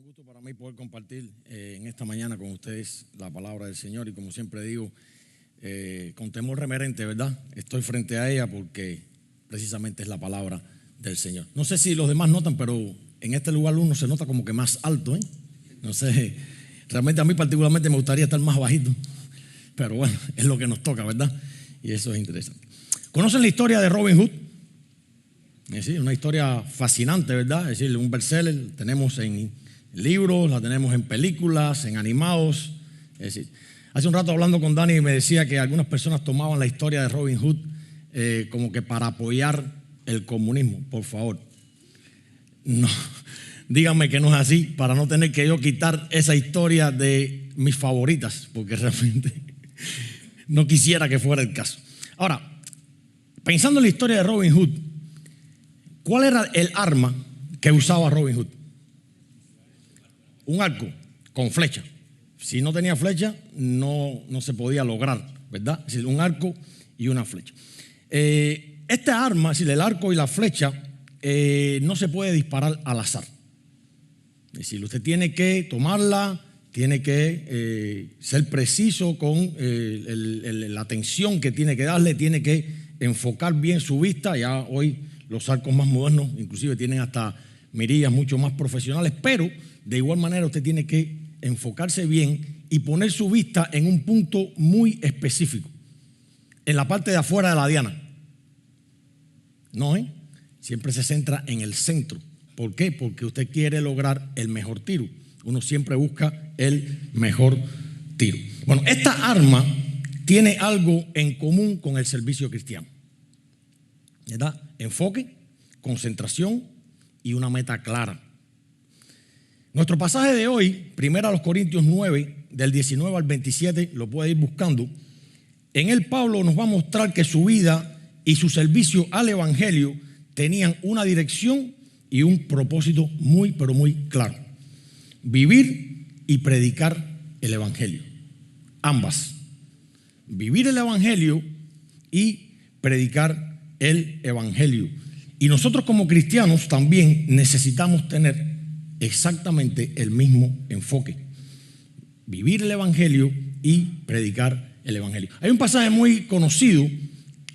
gusto para mí poder compartir en esta mañana con ustedes la palabra del Señor y como siempre digo, con temor reverente, ¿verdad? Estoy frente a ella porque precisamente es la palabra del Señor. No sé si los demás notan, pero en este lugar uno se nota como que más alto, ¿eh? No sé, realmente a mí particularmente me gustaría estar más bajito, pero bueno, es lo que nos toca, ¿verdad? Y eso es interesante. ¿Conocen la historia de Robin Hood? Es decir, una historia fascinante, ¿verdad? Es decir, un bestseller, tenemos en libros, la tenemos en películas, en animados. Es decir, hace un rato hablando con Dani me decía que algunas personas tomaban la historia de Robin Hood como que para apoyar el comunismo. Por favor, no, díganme que no es así, para no tener que yo quitar esa historia de mis favoritas, porque realmente no quisiera que fuera el caso. Ahora, pensando en la historia de Robin Hood, ¿cuál era el arma que usaba Robin Hood? Un arco con flecha. Si no tenía flecha, no se podía lograr, ¿verdad? Es decir, un arco y una flecha. Esta arma, es decir, el arco y la flecha, no se puede disparar al azar. Es decir, usted tiene que tomarla, tiene que ser preciso con la atención que tiene que darle, tiene que enfocar bien su vista. Ya hoy los arcos más modernos inclusive tienen hasta mirillas mucho más profesionales, pero de igual manera usted tiene que enfocarse bien y poner su vista en un punto muy específico, en la parte de afuera de la diana. No, siempre se centra en el centro. ¿Por qué? Porque usted quiere lograr el mejor tiro. Uno siempre busca el mejor tiro. Bueno, esta arma tiene algo en común con el servicio cristiano, ¿verdad? Enfoque, concentración y una meta clara. Nuestro pasaje de hoy, 1 Corintios 9, del 19 al 27, lo puede ir buscando. En él Pablo nos va a mostrar que su vida y su servicio al evangelio tenían una dirección y un propósito muy, pero muy claro. Vivir y predicar el evangelio. Ambas. Vivir el evangelio y predicar el evangelio. Y nosotros como cristianos también necesitamos tener exactamente el mismo enfoque. Vivir el evangelio y predicar el evangelio. Hay un pasaje muy conocido,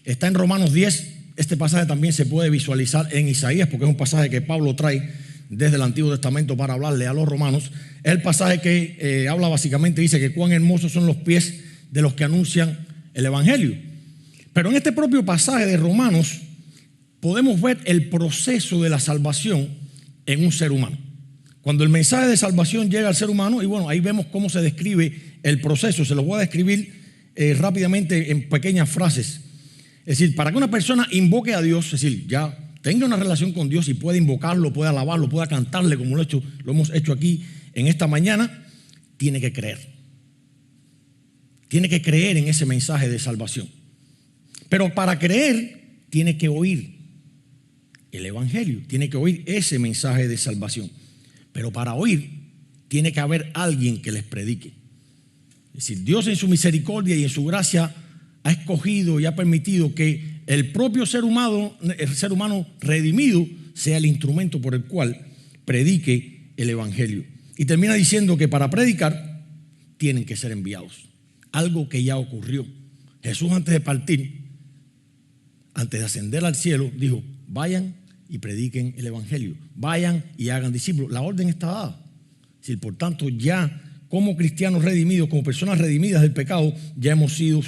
está en Romanos 10. Este pasaje también se puede visualizar en Isaías, porque es un pasaje que Pablo trae desde el Antiguo Testamento para hablarle a los romanos. Es el pasaje que habla básicamente, dice que cuán hermosos son los pies de los que anuncian el evangelio. Pero en este propio pasaje de Romanos podemos ver el proceso de la salvación en un ser humano. Cuando el mensaje de salvación llega al ser humano, y bueno, ahí vemos cómo se describe el proceso. Se los voy a describir rápidamente en pequeñas frases. Es decir, para que una persona invoque a Dios, es decir, ya tenga una relación con Dios y pueda invocarlo, pueda alabarlo, pueda cantarle como lo hemos hecho aquí en esta mañana, tiene que creer. Tiene que creer en ese mensaje de salvación. Pero para creer, tiene que oír el evangelio, tiene que oír ese mensaje de salvación. Pero para oír, tiene que haber alguien que les predique. Es decir, Dios en su misericordia y en su gracia ha escogido y ha permitido que el propio ser humano redimido sea el instrumento por el cual predique el evangelio. Y termina diciendo que para predicar tienen que ser enviados. Algo que ya ocurrió. Jesús antes de partir, antes de ascender al cielo, dijo, vayan y prediquen el evangelio, vayan y hagan discípulos. La orden está dada. Es decir, por tanto, ya como cristianos redimidos, como personas redimidas del pecado, ya hemos sido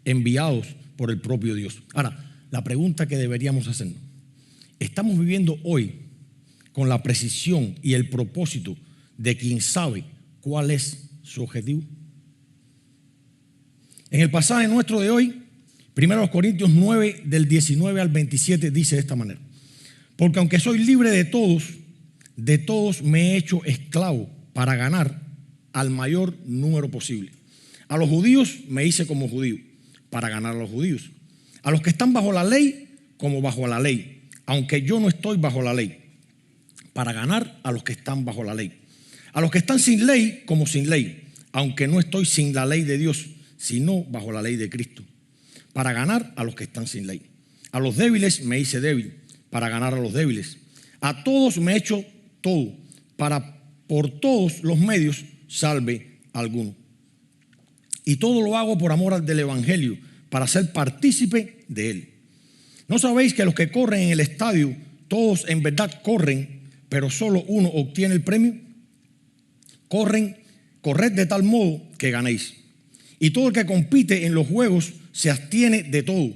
enviados por el propio Dios. Ahora, la pregunta que deberíamos hacernos: ¿estamos viviendo hoy con la precisión y el propósito de quien sabe cuál es su objetivo? En el pasaje nuestro de hoy, 1 Corintios 9, del 19 al 27, dice de esta manera: porque aunque soy libre de todos me he hecho esclavo para ganar al mayor número posible. A los judíos me hice como judío, para ganar a los judíos. A los que están bajo la ley, como bajo la ley, aunque yo no estoy bajo la ley, para ganar a los que están bajo la ley. A los que están sin ley, como sin ley, aunque no estoy sin la ley de Dios, sino bajo la ley de Cristo, para ganar a los que están sin ley. A los débiles me hice débil, para ganar a los débiles. A todos me he hecho todo, para por todos los medios salve a alguno. Y todo lo hago por amor del Evangelio, para ser partícipe de él. ¿No sabéis que los que corren en el estadio, todos en verdad corren, pero solo uno obtiene el premio? Corred de tal modo que ganéis. Y todo el que compite en los juegos se abstiene de todo.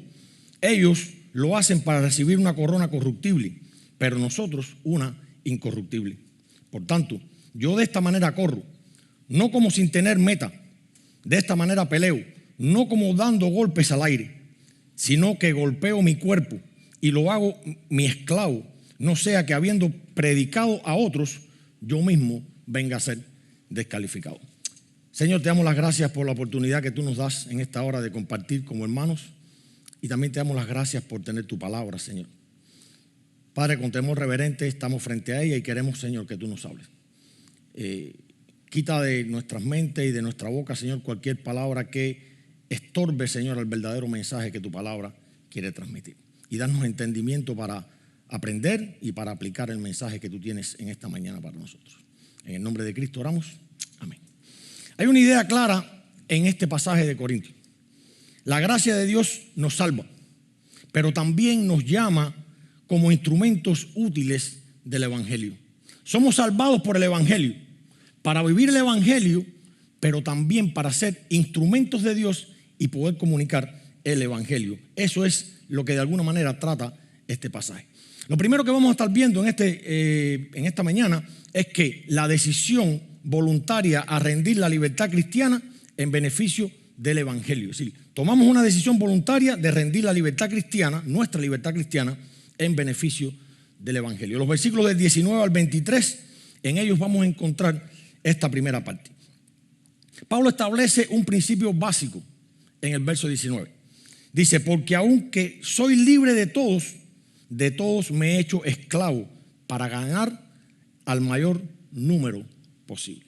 Ellos lo hacen para recibir una corona corruptible, pero nosotros una incorruptible. Por tanto, yo de esta manera corro, no como sin tener meta. De esta manera peleo, no como dando golpes al aire, sino que golpeo mi cuerpo y lo hago mi esclavo, no sea que habiendo predicado a otros, yo mismo venga a ser descalificado. Señor, te damos las gracias por la oportunidad que tú nos das en esta hora de compartir como hermanos, y también te damos las gracias por tener tu palabra, Señor. Padre, con temor reverente estamos frente a ella y queremos, Señor, que tú nos hables. Quita de nuestras mentes y de nuestra boca, Señor, cualquier palabra que estorbe, Señor, el verdadero mensaje que tu palabra quiere transmitir. Y danos entendimiento para aprender y para aplicar el mensaje que tú tienes en esta mañana para nosotros. En el nombre de Cristo oramos. Amén. Hay una idea clara en este pasaje de Corintios. La gracia de Dios nos salva, pero también nos llama como instrumentos útiles del Evangelio. Somos salvados por el Evangelio, para vivir el Evangelio, pero también para ser instrumentos de Dios y poder comunicar el Evangelio. Eso es lo que de alguna manera trata este pasaje. Lo primero que vamos a estar viendo en esta mañana es que la decisión voluntaria a rendir la libertad cristiana en beneficio del Evangelio. Es decir, tomamos una decisión voluntaria de rendir la libertad cristiana, nuestra libertad cristiana, en beneficio del Evangelio. Los versículos del 19 al 23, en ellos vamos a encontrar esta primera parte. Pablo establece un principio básico en el verso 19. Dice, porque aunque soy libre de todos me he hecho esclavo para ganar al mayor número posible.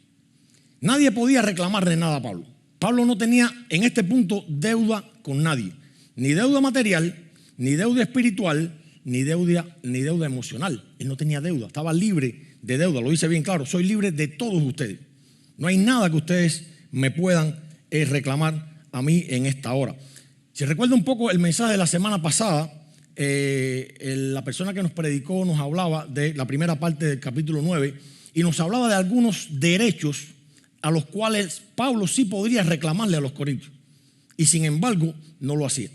Nadie podía reclamarle nada a Pablo. Pablo no tenía en este punto deuda con nadie. Ni deuda material, ni deuda espiritual, ni deuda emocional. Él no tenía deuda, estaba libre de deuda. Lo dice bien claro, soy libre de todos ustedes. No hay nada que ustedes me puedan reclamar a mí en esta hora. Si recuerda un poco el mensaje de la semana pasada, la persona que nos predicó nos hablaba de la primera parte del capítulo 9 y nos hablaba de algunos derechos a los cuales Pablo sí podría reclamarle a los corintios y sin embargo no lo hacía.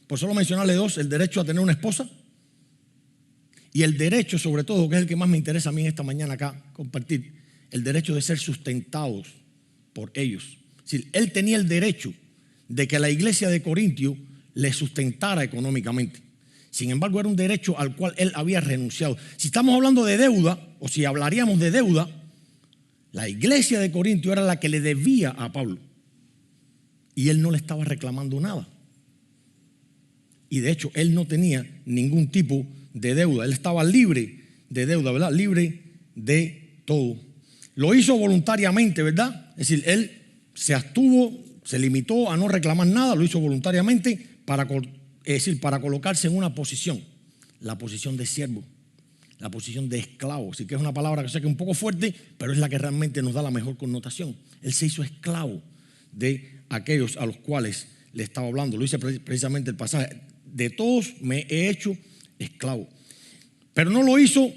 Por solo mencionarle dos, el derecho a tener una esposa y el derecho, sobre todo, que es el que más me interesa a mí esta mañana acá compartir, el derecho de ser sustentados por ellos. Es decir, él tenía el derecho de que la iglesia de Corintio le sustentara económicamente. Sin embargo, era un derecho al cual él había renunciado. Si estamos hablando de deuda, o si hablaríamos de deuda, la iglesia de Corintio era la que le debía a Pablo. Y él no le estaba reclamando nada. Y de hecho, él no tenía ningún tipo de deuda. Él estaba libre de deuda, ¿verdad? Libre de todo. Lo hizo voluntariamente, ¿verdad? Es decir, él se abstuvo, se limitó a no reclamar nada, lo hizo voluntariamente para colocarse en una posición, la posición de siervo, la posición de esclavo. Así que es una palabra que sé que es un poco fuerte, pero es la que realmente nos da la mejor connotación. Él se hizo esclavo de aquellos a los cuales le estaba hablando. Lo dice precisamente el pasaje, de todos me he hecho esclavo. Pero no lo hizo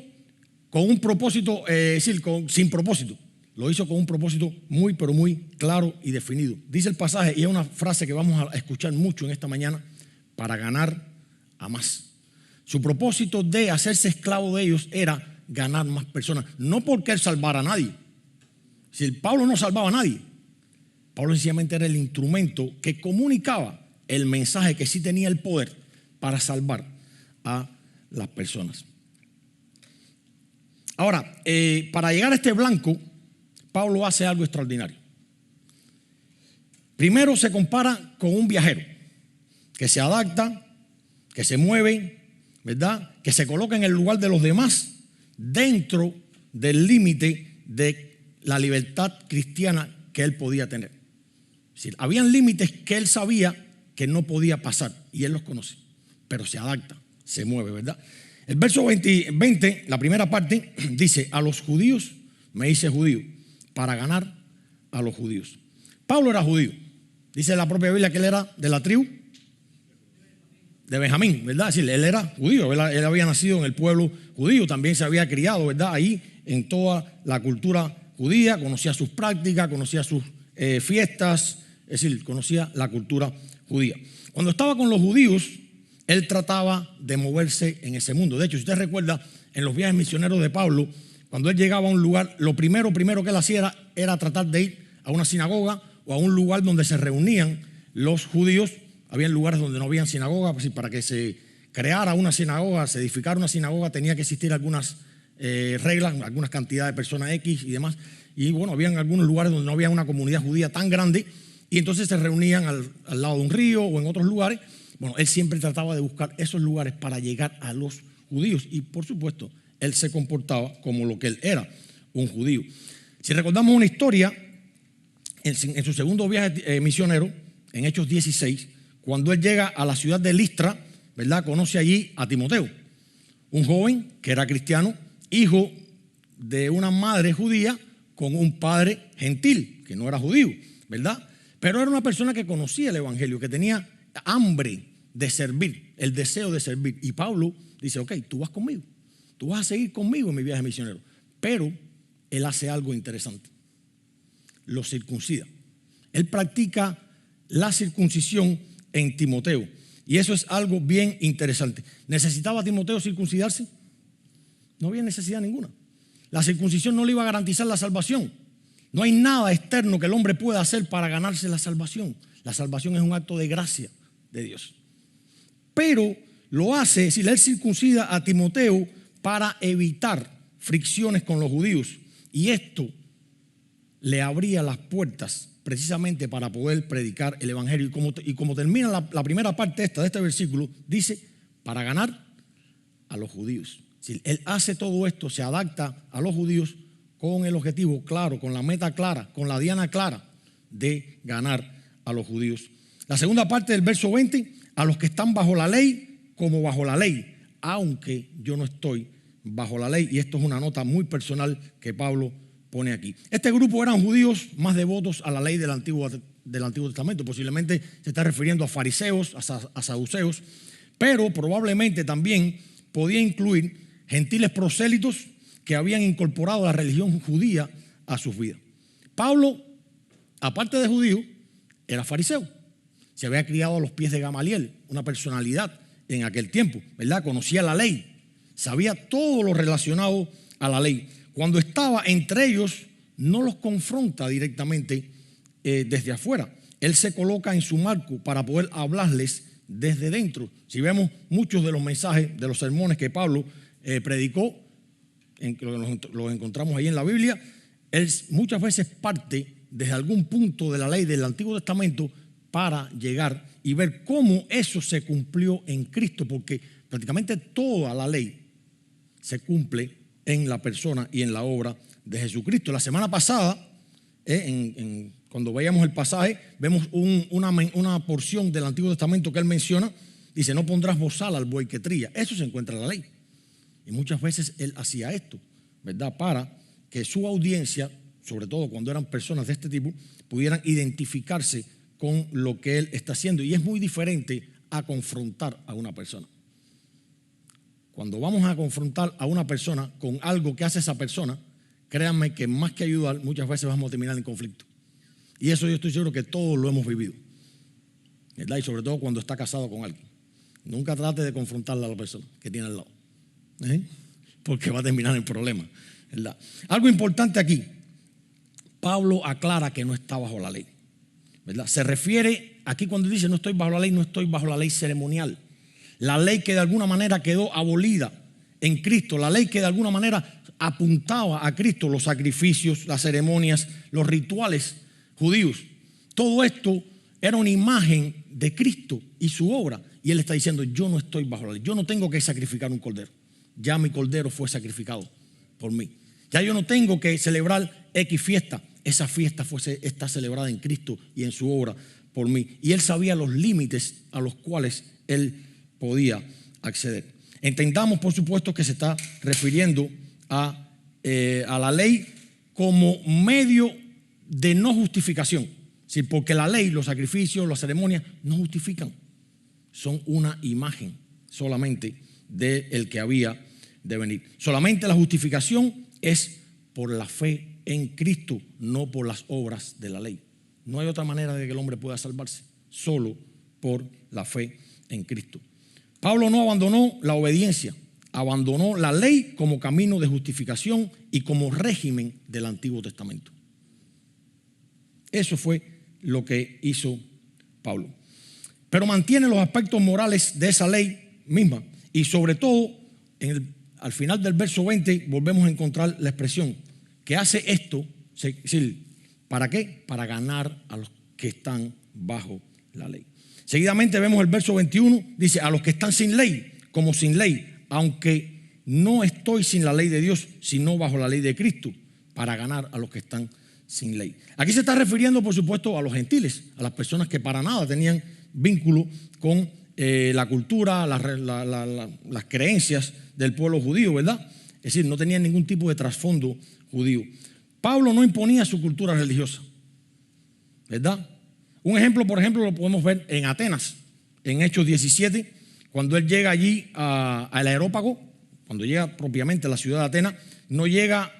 con un propósito, sin propósito. Lo hizo con un propósito muy, pero muy claro y definido. Dice el pasaje, y es una frase que vamos a escuchar mucho en esta mañana, para ganar a más. Su propósito de hacerse esclavo de ellos era ganar más personas. No porque él salvara a nadie. Si Pablo no salvaba a nadie, Pablo sencillamente era el instrumento que comunicaba el mensaje que sí tenía el poder para salvar a las personas. Ahora, para llegar a este blanco, Pablo hace algo extraordinario. Primero se compara con un viajero que se adapta, que se mueve, ¿verdad? Que se coloca en el lugar de los demás dentro del límite de la libertad cristiana que él podía tener. Es decir, habían límites que él sabía que no podía pasar y él los conoce, pero se adapta, se mueve, ¿verdad? El verso 20, la primera parte, dice, a los judíos me hice judío para ganar a los judíos. Pablo era judío. Dice la propia Biblia que él era de la tribu de Benjamín, ¿verdad? Es decir, él era judío, él había nacido en el pueblo judío, también se había criado, ¿verdad? Ahí en toda la cultura judía, conocía sus prácticas, conocía sus fiestas, es decir, conocía la cultura judía. Cuando estaba con los judíos, él trataba de moverse en ese mundo. De hecho, si usted recuerda, en los viajes misioneros de Pablo, cuando él llegaba a un lugar, lo primero que él hacía era tratar de ir a una sinagoga o a un lugar donde se reunían los judíos. Había lugares donde no había sinagoga, pues, para que se creara una sinagoga, se edificara una sinagoga, tenía que existir algunas reglas, algunas cantidades de personas X y demás. Y bueno, habían algunos lugares donde no había una comunidad judía tan grande y entonces se reunían al lado de un río o en otros lugares. Bueno, él siempre trataba de buscar esos lugares para llegar a los judíos y por supuesto, él se comportaba como lo que él era, un judío. Si recordamos una historia, en su segundo viaje misionero, en Hechos 16, cuando él llega a la ciudad de Listra, ¿verdad? Conoce allí a Timoteo, un joven que era cristiano, hijo de una madre judía con un padre gentil, que no era judío, ¿verdad? Pero era una persona que conocía el evangelio, que tenía hambre de servir, el deseo de servir. Y Pablo dice, ok, tú vas conmigo, tú vas a seguir conmigo en mi viaje misionero. Pero él hace algo interesante, lo circuncida. Él practica la circuncisión en Timoteo. Y eso es algo bien interesante. ¿Necesitaba Timoteo circuncidarse? No había necesidad ninguna. La circuncisión no le iba a garantizar la salvación. No hay nada externo que el hombre pueda hacer para ganarse la salvación. La salvación es un acto de gracia de Dios. Pero lo hace, es decir, él circuncida a Timoteo para evitar fricciones con los judíos. Y esto le abría las puertas precisamente para poder predicar el evangelio. Y como termina la primera parte de este versículo, dice, para ganar a los judíos. Si él hace todo esto, se adapta a los judíos con el objetivo claro, con la meta clara, con la diana clara de ganar a los judíos. La segunda parte del verso 20, a los que están bajo la ley como bajo la ley, aunque yo no estoy bajo la ley. Y esto es una nota muy personal que Pablo pone aquí. Este grupo eran judíos más devotos a la ley del Antiguo Testamento. Posiblemente se está refiriendo a fariseos, a saduceos, pero probablemente también podía incluir gentiles prosélitos que habían incorporado la religión judía a sus vidas. Pablo, aparte de judío, era fariseo. Se había criado a los pies de Gamaliel, una personalidad en aquel tiempo, ¿verdad? Conocía la ley, sabía todo lo relacionado a la ley. Cuando estaba entre ellos, no los confronta directamente desde afuera. Él se coloca en su marco para poder hablarles desde dentro. Si vemos muchos de los mensajes, de los sermones que Pablo predicó, los encontramos ahí en la Biblia, él muchas veces parte desde algún punto de la ley del Antiguo Testamento para llegar y ver cómo eso se cumplió en Cristo, porque prácticamente toda la ley se cumple en la persona y en la obra de Jesucristo. La semana pasada, cuando veíamos el pasaje, vemos una porción del Antiguo Testamento que él menciona, dice, no pondrás bozal al buey que trilla. Eso se encuentra en la ley. Y muchas veces él hacía esto, ¿verdad? Para que su audiencia, sobre todo cuando eran personas de este tipo, pudieran identificarse con lo que él está haciendo. Y es muy diferente a confrontar a una persona. Cuando vamos a confrontar a una persona con algo que hace esa persona, créanme que más que ayudar, muchas veces vamos a terminar en conflicto. Y eso yo estoy seguro que todos lo hemos vivido, ¿verdad? Y sobre todo cuando está casado con alguien. Nunca trate de confrontarle a la persona que tiene al lado, porque va a terminar en problema, ¿verdad? Algo importante aquí, Pablo aclara que no está bajo la ley, ¿verdad? Se refiere, aquí cuando dice no estoy bajo la ley, no estoy bajo la ley ceremonial. La ley que de alguna manera quedó abolida en Cristo, la ley que de alguna manera apuntaba a Cristo, los sacrificios, las ceremonias, los rituales judíos. Todo esto era una imagen de Cristo y su obra. Y él está diciendo, yo no estoy bajo la ley, yo no tengo que sacrificar un cordero. Ya mi cordero fue sacrificado por mí. Ya yo no tengo que celebrar X fiesta. Esa fiesta está celebrada en Cristo y en su obra por mí. Y él sabía los límites a los cuales él podía acceder. Entendamos, por supuesto, que se está refiriendo a la ley como medio de no justificación. Sí, porque la ley, los sacrificios, las ceremonias no justifican. Son una imagen solamente del que había de venir. Solamente la justificación es por la fe en Cristo, no por las obras de la ley. No hay otra manera de que el hombre pueda salvarse, solo por la fe en Cristo. Pablo no abandonó la obediencia, abandonó la ley como camino de justificación y como régimen del Antiguo Testamento. Eso fue lo que hizo Pablo. Pero mantiene los aspectos morales de esa ley misma. Y sobre todo, al final del verso 20, volvemos a encontrar la expresión que hace esto, ¿para qué? Para ganar a los que están bajo la ley. Seguidamente vemos el verso 21, dice, a los que están sin ley, como sin ley, aunque no estoy sin la ley de Dios, sino bajo la ley de Cristo, para ganar a los que están sin ley. Aquí se está refiriendo, por supuesto, a los gentiles, a las personas que para nada tenían vínculo con la cultura, las creencias del pueblo judío, ¿verdad? Es decir, no tenían ningún tipo de trasfondo judío. Pablo no imponía su cultura religiosa, ¿verdad? Un ejemplo, por ejemplo, lo podemos ver en Atenas, en Hechos 17, cuando él llega allí al Areópago, cuando llega propiamente a la ciudad de Atenas, no llega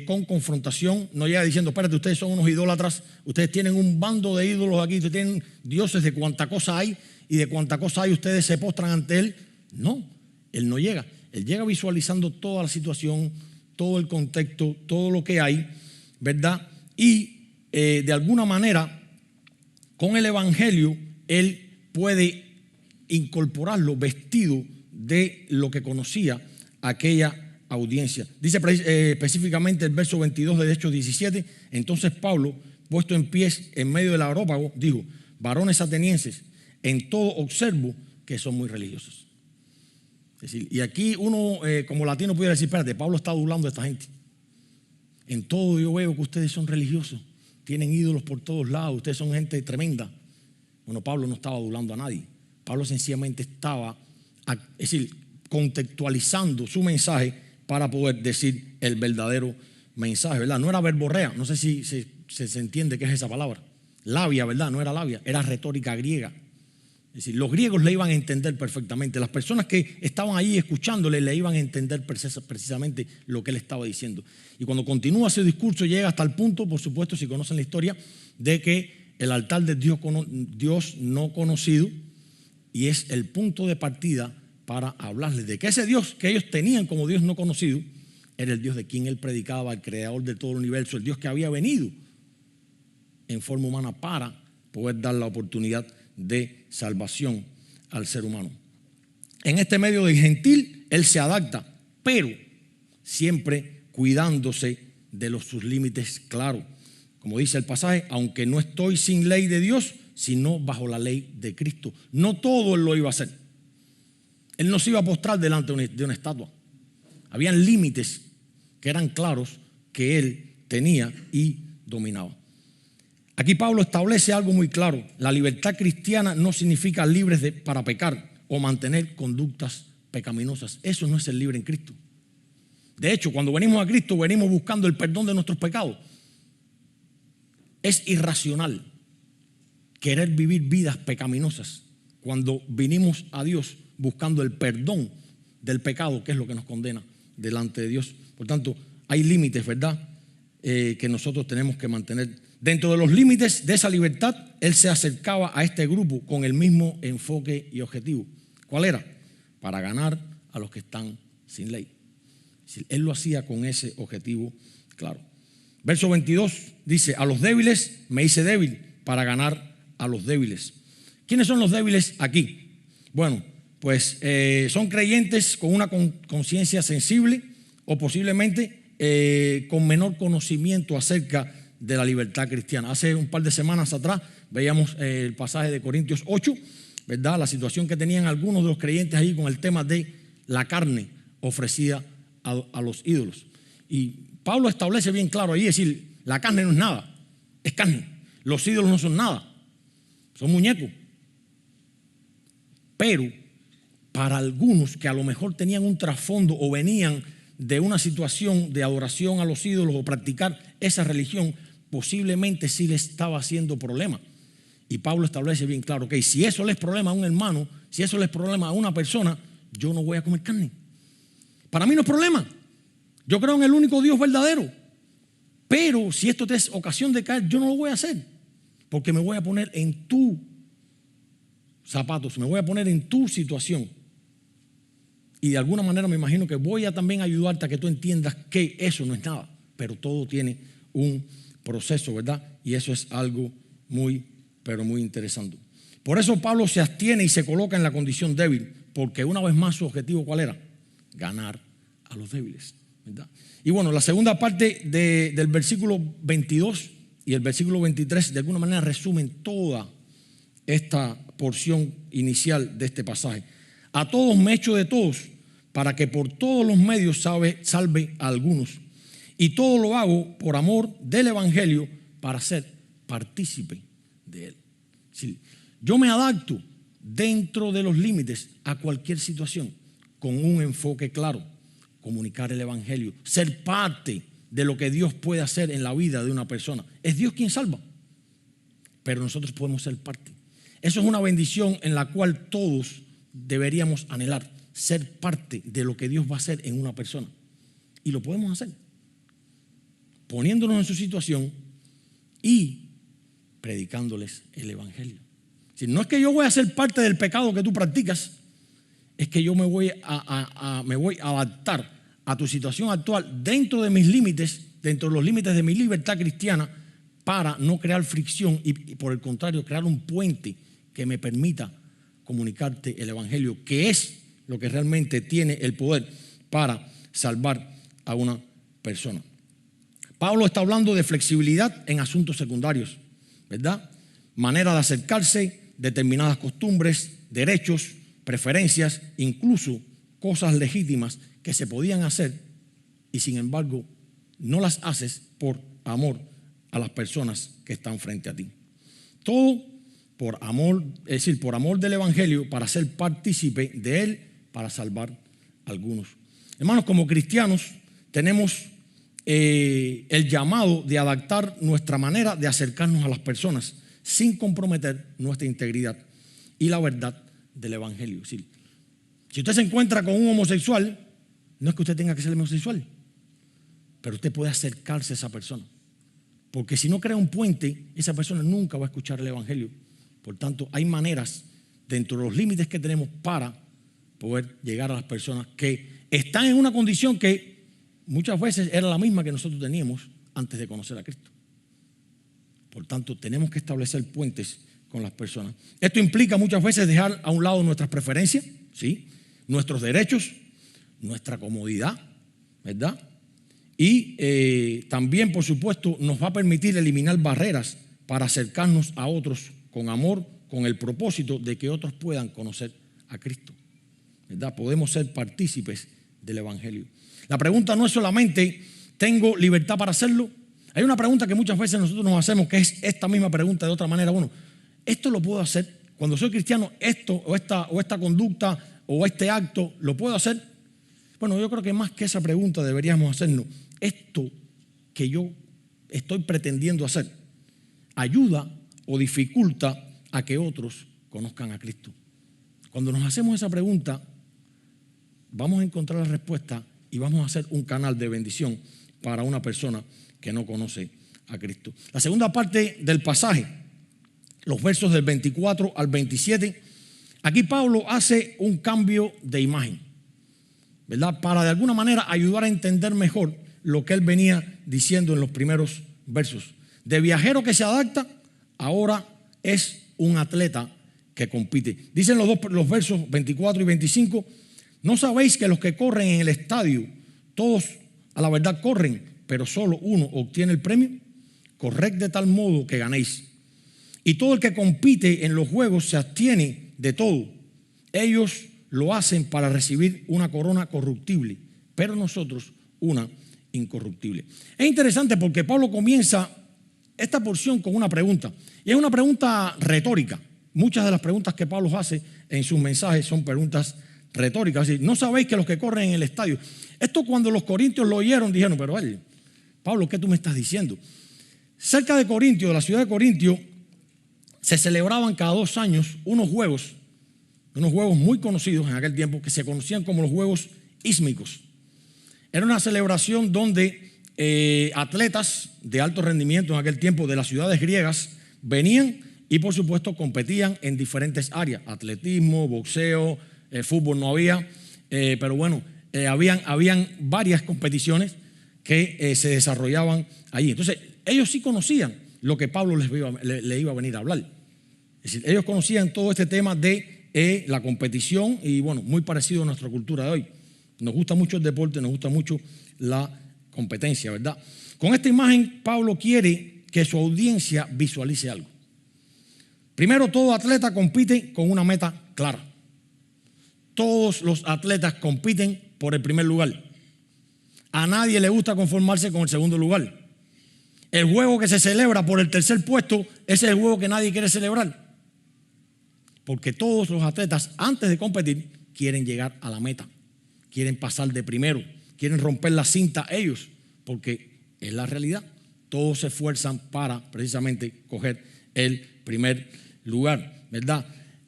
con confrontación, no llega diciendo, espérate, ustedes son unos idólatras, ustedes tienen un bando de ídolos aquí, ustedes tienen dioses de cuanta cosa hay, y de cuanta cosa hay ustedes se postran ante él. No, él no llega. Él llega visualizando toda la situación, todo el contexto, todo lo que hay, ¿verdad? Y de alguna manera, con el Evangelio, él puede incorporarlo vestido de lo que conocía aquella audiencia. Dice específicamente el verso 22 de Hechos 17, entonces Pablo, puesto en pie en medio del Areópago, dijo, varones atenienses, en todo observo que son muy religiosos. Es decir, y aquí uno como latino pudiera decir, espérate, Pablo está adulando a esta gente. En todo yo veo que ustedes son religiosos, tienen ídolos por todos lados, ustedes son gente tremenda. Bueno, Pablo no estaba adulando a nadie. Pablo sencillamente estaba, es decir, contextualizando su mensaje para poder decir el verdadero mensaje, ¿verdad? No era verborrea, no sé si se entiende qué es esa palabra. Labia, ¿verdad? No era labia, era retórica griega. Es decir, los griegos le iban a entender perfectamente. Las personas que estaban ahí escuchándole le iban a entender precisamente lo que él estaba diciendo. Y cuando continúa ese discurso llega hasta el punto, por supuesto, si conocen la historia, de que el altar de Dios no conocido, y es el punto de partida para hablarles de que ese Dios que ellos tenían como Dios no conocido era el Dios de quien él predicaba, el creador de todo el universo, el Dios que había venido en forma humana para poder dar la oportunidad de salvación al ser humano. En este medio de gentil, él se adapta, pero siempre cuidándose de sus límites claros. Como dice el pasaje, aunque no estoy sin ley de Dios, sino bajo la ley de Cristo. No todo él lo iba a hacer. Él no se iba a postrar delante de una estatua. Habían límites que eran claros que él tenía y dominaba. Aquí Pablo establece algo muy claro. La libertad cristiana no significa libres para pecar o mantener conductas pecaminosas. Eso no es ser libre en Cristo. De hecho, cuando venimos a Cristo, venimos buscando el perdón de nuestros pecados. Es irracional querer vivir vidas pecaminosas cuando vinimos a Dios buscando el perdón del pecado, que es lo que nos condena delante de Dios. Por tanto, hay límites, ¿verdad?, que nosotros tenemos que mantener. Dentro de los límites de esa libertad, él se acercaba a este grupo con el mismo enfoque y objetivo. ¿Cuál era? Para ganar a los que están sin ley. Él lo hacía con ese objetivo claro. Verso 22 dice, a los débiles me hice débil para ganar a los débiles. ¿Quiénes son los débiles aquí? Bueno, pues son creyentes con una conciencia sensible o posiblemente con menor conocimiento acerca de la libertad cristiana. Hace un par de semanas atrás veíamos el pasaje de Corintios 8, ¿verdad? La situación que tenían algunos de los creyentes ahí con el tema de la carne ofrecida a los ídolos. Y Pablo establece bien claro ahí, es decir, la carne no es nada, es carne. Los ídolos no son nada, son muñecos. Pero para algunos que a lo mejor tenían un trasfondo o venían de una situación de adoración a los ídolos o practicar esa religión, posiblemente sí le estaba haciendo problema. Y Pablo establece bien claro que si eso le es problema a un hermano, si eso le es problema a una persona, yo no voy a comer carne. Para mí no es problema. Yo creo en el único Dios verdadero. Pero si esto te es ocasión de caer, yo no lo voy a hacer. Porque me voy a poner en tu zapatos, me voy a poner en tu situación. Y de alguna manera me imagino que voy a también ayudarte a que tú entiendas que eso no es nada. Pero todo tiene un proceso, ¿verdad? Y eso es algo muy, pero muy interesante. Por eso Pablo se abstiene y se coloca en la condición débil. Porque una vez más su objetivo, ¿cuál era? Ganar a los débiles, ¿verdad? Y bueno, la segunda parte del versículo 22 y el versículo 23 de alguna manera resumen toda esta porción inicial de este pasaje. A todos me echo de todos, para que por todos los medios salve a algunos. Y todo lo hago por amor del Evangelio, para ser partícipe de él. Sí, yo me adapto dentro de los límites a cualquier situación con un enfoque claro: comunicar el Evangelio, ser parte de lo que Dios puede hacer en la vida de una persona. Es Dios quien salva, pero nosotros podemos ser parte. Eso es una bendición en la cual todos deberíamos anhelar, ser parte de lo que Dios va a hacer en una persona. Y lo podemos hacer poniéndonos en su situación y predicándoles el Evangelio. Si no es que yo voy a ser parte del pecado que tú practicas, es que yo me voy a adaptar a tu situación actual dentro de mis límites, dentro de los límites de mi libertad cristiana, para no crear fricción y por el contrario, crear un puente que me permita comunicarte el Evangelio, que es lo que realmente tiene el poder para salvar a una persona. Pablo está hablando de flexibilidad en asuntos secundarios, ¿verdad? Manera de acercarse, determinadas costumbres, derechos, preferencias, incluso cosas legítimas que se podían hacer y sin embargo no las haces por amor a las personas que están frente a ti. Todo por amor, es decir, por amor del Evangelio, para ser partícipe de él, para salvar a algunos. Hermanos, como cristianos tenemos el llamado de adaptar nuestra manera de acercarnos a las personas sin comprometer nuestra integridad y la verdad del Evangelio. Es decir, si usted se encuentra con un homosexual, no es que usted tenga que ser homosexual, pero usted puede acercarse a esa persona. Porque si no crea un puente, esa persona nunca va a escuchar el Evangelio. Por tanto, hay maneras dentro de los límites que tenemos para poder llegar a las personas que están en una condición que muchas veces era la misma que nosotros teníamos antes de conocer a Cristo. Por tanto, tenemos que establecer puentes con las personas. Esto implica muchas veces dejar a un lado nuestras preferencias, ¿sí?, nuestros derechos, nuestra comodidad, ¿verdad? Y también, por supuesto, nos va a permitir eliminar barreras para acercarnos a otros con amor, con el propósito de que otros puedan conocer a Cristo, ¿verdad? Podemos ser partícipes del Evangelio. La pregunta no es solamente, ¿tengo libertad para hacerlo? Hay una pregunta que muchas veces nosotros nos hacemos, que es esta misma pregunta de otra manera. Bueno, ¿esto lo puedo hacer? Cuando soy cristiano, esto o esta conducta o este acto, ¿lo puedo hacer? Bueno, yo creo que más que esa pregunta deberíamos hacernos, ¿esto que yo estoy pretendiendo hacer ayuda o dificulta a que otros conozcan a Cristo? Cuando nos hacemos esa pregunta, vamos a encontrar la respuesta y vamos a hacer un canal de bendición para una persona que no conoce a Cristo. La segunda parte del pasaje, los versos del 24 al 27, aquí Pablo hace un cambio de imagen, ¿verdad? Para de alguna manera ayudar a entender mejor lo que él venía diciendo en los primeros versos. De viajero que se adapta, ahora es un atleta que compite. Dicen los versos 24 y 25, ¿no sabéis que los que corren en el estadio, todos a la verdad corren, pero solo uno obtiene el premio? Corred de tal modo que ganéis. Y todo el que compite en los juegos se abstiene de todo. Ellos lo hacen para recibir una corona corruptible, pero nosotros una incorruptible. Es interesante porque Pablo comienza esta porción con una pregunta, y es una pregunta retórica. Muchas de las preguntas que Pablo hace en sus mensajes son preguntas retórica. Es decir, no sabéis que los que corren en el estadio. Esto cuando los corintios lo oyeron, dijeron, pero oye, Pablo, ¿qué tú me estás diciendo? Cerca de Corintio, de la ciudad de Corintio, se celebraban cada 2 años unos juegos muy conocidos en aquel tiempo, que se conocían como los Juegos Ísmicos. Era una celebración donde atletas de alto rendimiento en aquel tiempo de las ciudades griegas venían y por supuesto competían en diferentes áreas, atletismo, boxeo, fútbol no había, pero bueno, habían varias competiciones que se desarrollaban allí. Entonces, ellos sí conocían lo que Pablo le iba a venir a hablar. Es decir, ellos conocían todo este tema de la competición y bueno, muy parecido a nuestra cultura de hoy. Nos gusta mucho el deporte, nos gusta mucho la competencia, ¿verdad? Con esta imagen, Pablo quiere que su audiencia visualice algo. Primero, todo atleta compite con una meta clara. Todos los atletas compiten por el primer lugar. A nadie le gusta conformarse con el segundo lugar. El juego que se celebra por el tercer puesto, ese es el juego que nadie quiere celebrar. Porque todos los atletas, antes de competir, quieren llegar a la meta. Quieren pasar de primero. Quieren romper la cinta ellos. Porque es la realidad. Todos se esfuerzan para precisamente coger el primer lugar, ¿verdad?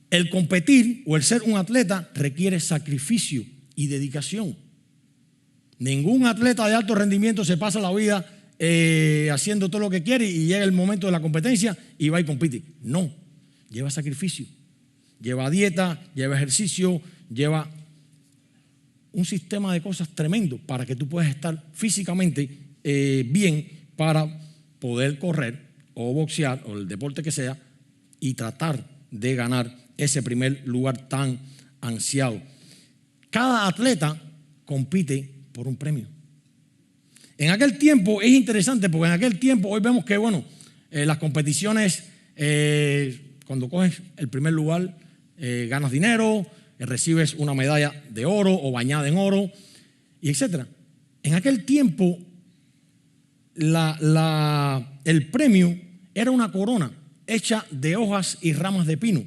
El competir o el ser un atleta requiere sacrificio y dedicación. Ningún atleta de alto rendimiento se pasa la vida haciendo todo lo que quiere y llega el momento de la competencia y va y compite. No, lleva sacrificio, lleva dieta, lleva ejercicio, lleva un sistema de cosas tremendo para que tú puedas estar físicamente bien para poder correr o boxear o el deporte que sea y tratar de ganar ese primer lugar tan ansiado. Cada atleta compite por un premio. En aquel tiempo es interesante porque en aquel tiempo hoy vemos que bueno, las competiciones cuando coges el primer lugar ganas dinero, recibes una medalla de oro o bañada en oro y etcétera. En aquel tiempo el premio era una corona hecha de hojas y ramas de pino.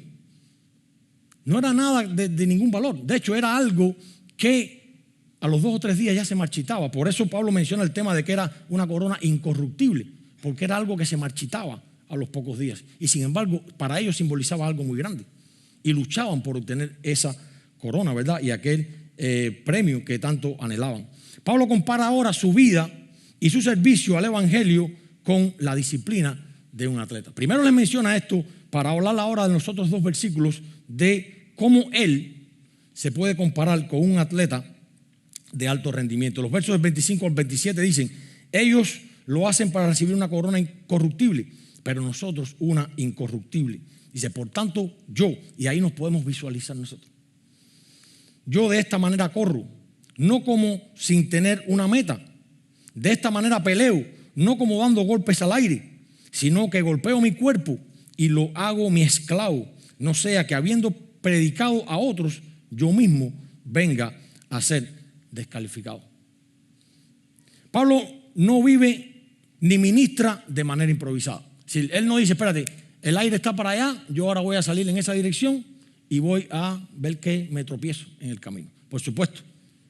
No era nada de ningún valor. De hecho, era algo que a los 2 o 3 días ya se marchitaba. Por eso Pablo menciona el tema de que era una corona incorruptible, porque era algo que se marchitaba a los pocos días. Y sin embargo, para ellos simbolizaba algo muy grande. Y luchaban por obtener esa corona, ¿verdad? Y aquel premio que tanto anhelaban. Pablo compara ahora su vida y su servicio al evangelio con la disciplina de un atleta. Primero les menciona esto para hablar ahora de los otros 2 versículos de cómo él se puede comparar con un atleta de alto rendimiento. Los versos del 25 al 27 dicen, ellos lo hacen para recibir una corona incorruptible, pero nosotros una incorruptible. Dice, por tanto yo, y ahí nos podemos visualizar nosotros. Yo de esta manera corro, no como sin tener una meta. De esta manera peleo, no como dando golpes al aire, sino que golpeo mi cuerpo y lo hago mi esclavo, no sea que habiendo predicado a otros, yo mismo venga a ser descalificado. Pablo no vive ni ministra de manera improvisada. Si él no dice, espérate, el aire está para allá, yo ahora voy a salir en esa dirección y voy a ver que me tropiezo en el camino. Por supuesto,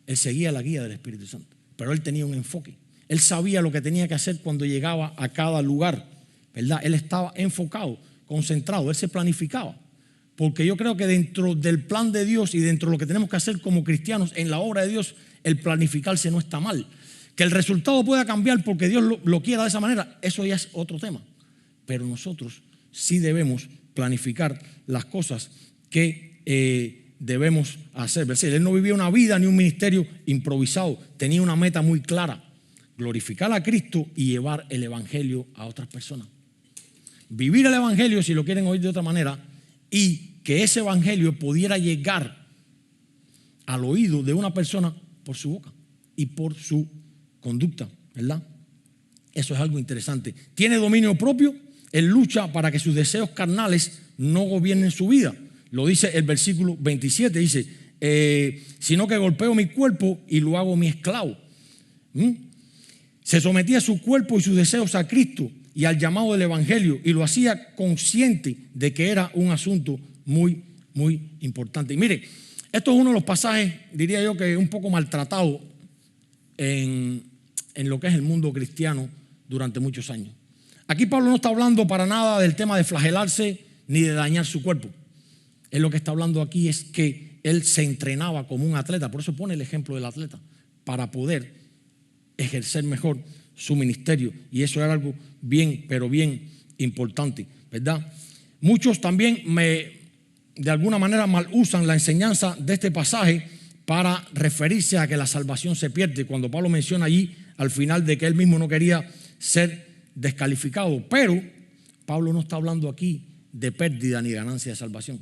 él seguía la guía del Espíritu Santo, pero él tenía un enfoque. Él sabía lo que tenía que hacer cuando llegaba a cada lugar, ¿verdad? Él estaba enfocado, concentrado, él se planificaba. Porque yo creo que dentro del plan de Dios y dentro de lo que tenemos que hacer como cristianos en la obra de Dios, el planificarse no está mal. Que el resultado pueda cambiar porque Dios lo quiera de esa manera, eso ya es otro tema. Pero nosotros sí debemos planificar las cosas que debemos hacer. Él no vivía una vida ni un ministerio improvisado, tenía una meta muy clara: glorificar a Cristo y llevar el evangelio a otras personas. Vivir el evangelio, si lo quieren oír de otra manera, y que ese evangelio pudiera llegar al oído de una persona por su boca y por su conducta, ¿verdad? Eso es algo interesante. Tiene dominio propio, él lucha para que sus deseos carnales no gobiernen su vida. Lo dice el versículo 27, dice, sino que golpeo mi cuerpo y lo hago mi esclavo. Se sometía a su cuerpo y sus deseos a Cristo y al llamado del evangelio, y lo hacía consciente de que era un asunto muy, muy importante. Y mire, Esto es uno de los pasajes, diría yo, que un poco maltratado en lo que es el mundo cristiano durante muchos años. Aquí Pablo no está hablando para nada del tema de flagelarse ni de dañar su cuerpo. Él lo que está hablando aquí es que él se entrenaba como un atleta, por eso pone el ejemplo del atleta, para poder ejercer mejor su ministerio. Y eso era algo bien, pero bien importante, ¿verdad? Muchos también de alguna manera mal usan la enseñanza de este pasaje para referirse a que la salvación se pierde, cuando Pablo menciona allí al final de que él mismo no quería ser descalificado. Pero Pablo no está hablando aquí de pérdida ni ganancia de salvación.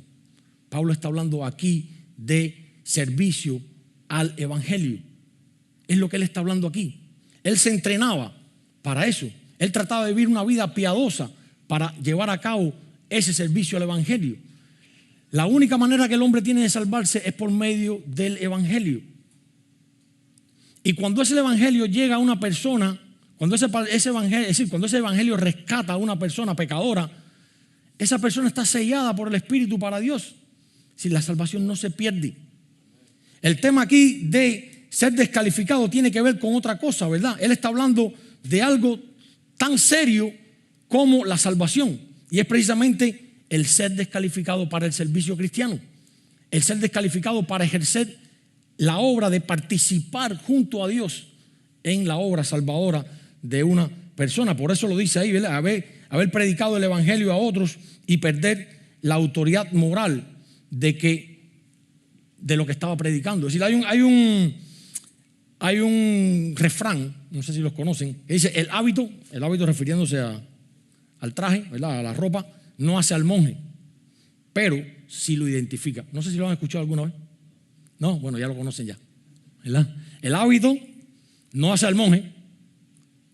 Pablo está hablando aquí de servicio al evangelio. Es lo que él está hablando aquí. Él se entrenaba para eso. Él trataba de vivir una vida piadosa para llevar a cabo ese servicio al evangelio. La única manera que el hombre tiene de salvarse es por medio del evangelio. Y cuando ese evangelio llega a una persona, cuando ese evangelio, es decir, cuando ese evangelio rescata a una persona pecadora, esa persona está sellada por el Espíritu para Dios. Si la salvación no se pierde. El tema aquí de ser descalificado tiene que ver con otra cosa, ¿verdad? Él está hablando de algo tan serio como la salvación. Y es precisamente el ser descalificado para el servicio cristiano. El ser descalificado para ejercer la obra de participar junto a Dios en la obra salvadora de una persona. Por eso lo dice ahí, ¿verdad? Haber predicado el evangelio a otros y perder la autoridad moral de lo que estaba predicando. Es decir, hay un refrán, no sé si los conocen, que dice: el hábito refiriéndose al traje, ¿verdad?, a la ropa, no hace al monje, pero sí lo identifica. No sé si lo han escuchado alguna vez. No, bueno, ya lo conocen ya, ¿verdad? El hábito no hace al monje,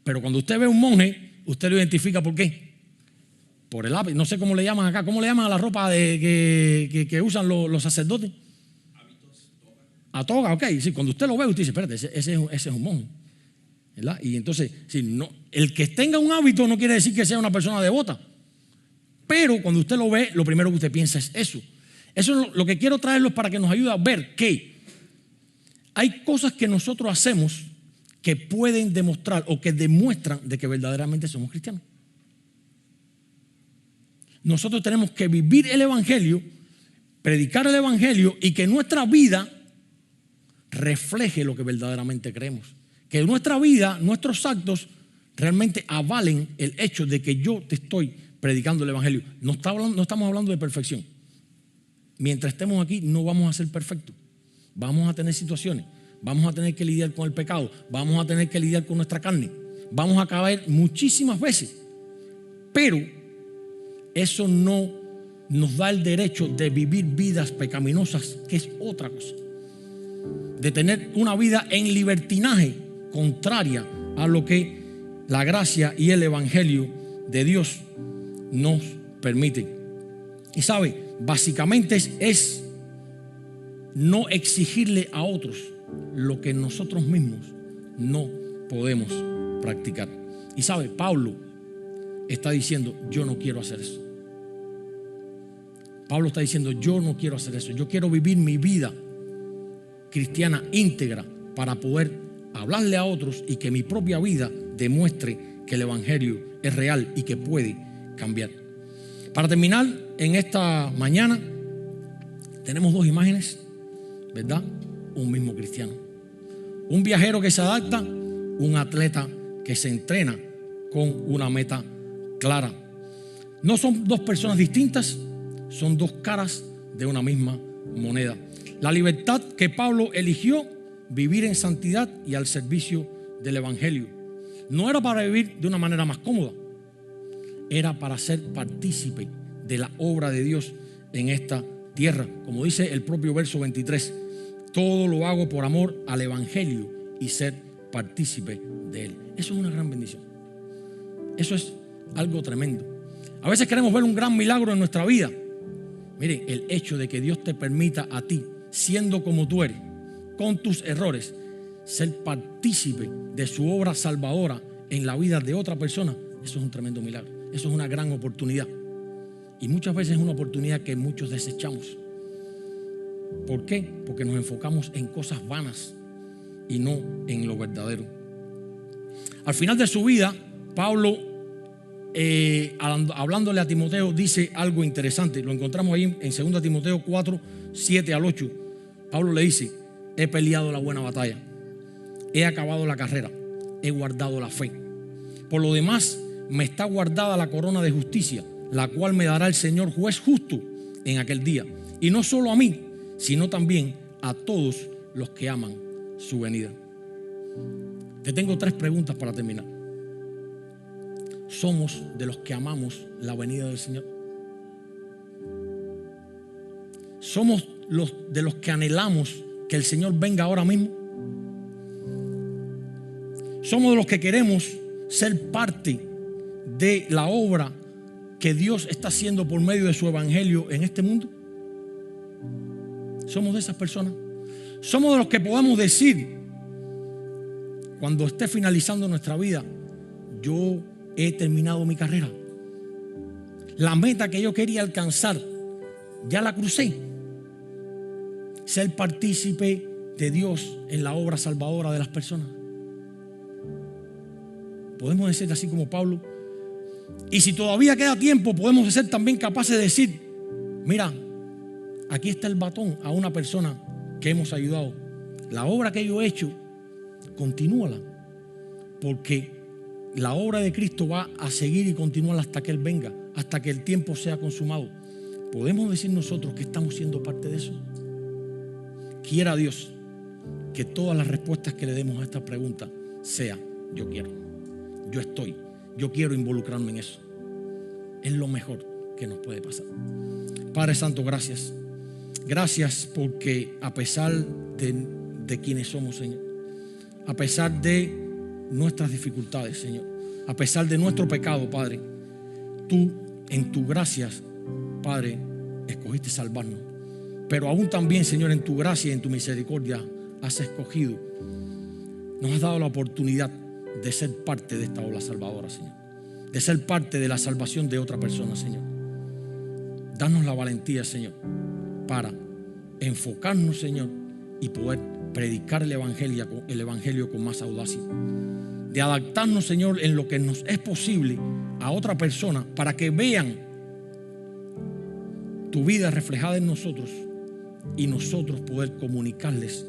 pero cuando usted ve a un monje, usted lo identifica. ¿Por qué? Por el hábito. No sé cómo le llaman acá. ¿Cómo le llaman a la ropa que usan los sacerdotes? Hábitos, toga. A toga, ok. Sí, cuando usted lo ve, usted dice: espérate, ese es un monje, ¿verdad? Y entonces, si no, el que tenga un hábito no quiere decir que sea una persona devota. Pero cuando usted lo ve, lo primero que usted piensa es eso. Eso es lo que quiero traerlos para que nos ayude a ver que hay cosas que nosotros hacemos que pueden demostrar o que demuestran de que verdaderamente somos cristianos. Nosotros tenemos que vivir el evangelio, predicar el evangelio y que nuestra vida refleje lo que verdaderamente creemos. Que nuestra vida, nuestros actos realmente avalen el hecho de que yo te estoy predicando el evangelio. No estamos hablando de perfección. Mientras estemos aquí no vamos a ser perfectos. Vamos a tener situaciones, vamos a tener que lidiar con el pecado, vamos a tener que lidiar con nuestra carne, vamos a caer muchísimas veces, pero eso no nos da el derecho de vivir vidas pecaminosas, que es otra cosa, de tener una vida en libertinaje contraria a lo que la gracia y el evangelio de Dios nos permiten. Y sabe, básicamente es no exigirle a otros lo que nosotros mismos no podemos practicar. Y sabe, Pablo está diciendo: yo no quiero hacer eso. Pablo está diciendo: yo no quiero hacer eso. Yo quiero vivir mi vida cristiana íntegra para poder hablarle a otros y que mi propia vida demuestre que el evangelio es real y que puede cambiar. Para terminar, en esta mañana tenemos dos imágenes, ¿verdad? Un mismo cristiano, un viajero que se adapta, un atleta que se entrena con una meta clara. No son dos personas distintas, son dos caras de una misma moneda. La libertad que Pablo eligió, vivir en santidad y al servicio del evangelio, no era para vivir de una manera más cómoda, era para ser partícipe de la obra de Dios en esta tierra. Como dice el propio verso 23, todo lo hago por amor al evangelio y ser partícipe de él. Eso es una gran bendición. Eso es algo tremendo. A veces queremos ver un gran milagro en nuestra vida. Mire, el hecho de que Dios te permita a ti, siendo como tú eres, con tus errores, ser partícipe de su obra salvadora en la vida de otra persona, eso es un tremendo milagro. Eso es una gran oportunidad. Y muchas veces es una oportunidad que muchos desechamos. ¿Por qué? Porque nos enfocamos en cosas vanas y no en lo verdadero. Al final de su vida, Pablo, hablándole a Timoteo, dice algo interesante. Lo encontramos ahí en 2 Timoteo 4, 7 al 8. Pablo le dice: he peleado la buena batalla, he acabado la carrera, he guardado la fe. Por lo demás, me está guardada la corona de justicia, la cual me dará el Señor juez justo en aquel día. Y no solo a mí, sino también a todos los que aman su venida. Te tengo 3 preguntas para terminar. ¿Somos de los que amamos la venida del Señor? ¿Somos de los que anhelamos que el Señor venga ahora mismo? ¿Somos de los que queremos ser parte de la obra que Dios está haciendo por medio de su evangelio en este mundo? ¿Somos de esas personas? ¿Somos de los que podamos decir, cuando esté finalizando nuestra vida: yo he terminado mi carrera, la meta que yo quería alcanzar ya la crucé? Ser partícipe de Dios en la obra salvadora de las personas. Podemos decir así como Pablo. Y si todavía queda tiempo, podemos ser también capaces de decir: mira, aquí está el batón a una persona que hemos ayudado. La obra que yo he hecho, continúala, porque la obra de Cristo va a seguir y continuar hasta que Él venga, hasta que el tiempo sea consumado. ¿Podemos decir nosotros que estamos siendo parte de eso? Quiera Dios que todas las respuestas que le demos a esta pregunta sea: yo quiero, yo estoy, yo quiero involucrarme en eso. Es lo mejor que nos puede pasar. Padre Santo, gracias. Gracias porque a pesar de quienes somos, Señor, a pesar de nuestras dificultades, Señor, a pesar de nuestro pecado, Padre, tú en tu gracia, Padre, escogiste salvarnos. Pero aún también, Señor, en tu gracia y en tu misericordia has escogido, nos has dado la oportunidad de ser parte de esta obra salvadora, Señor, de ser parte de la salvación de otra persona, Señor. Danos la valentía, Señor, para enfocarnos, Señor, y poder predicar el evangelio con más audacia, de adaptarnos, Señor, en lo que nos es posible a otra persona, para que vean tu vida reflejada en nosotros y nosotros poder comunicarles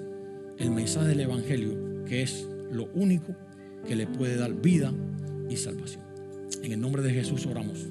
el mensaje del evangelio, que es lo único que le puede dar vida y salvación. En el nombre de Jesús oramos.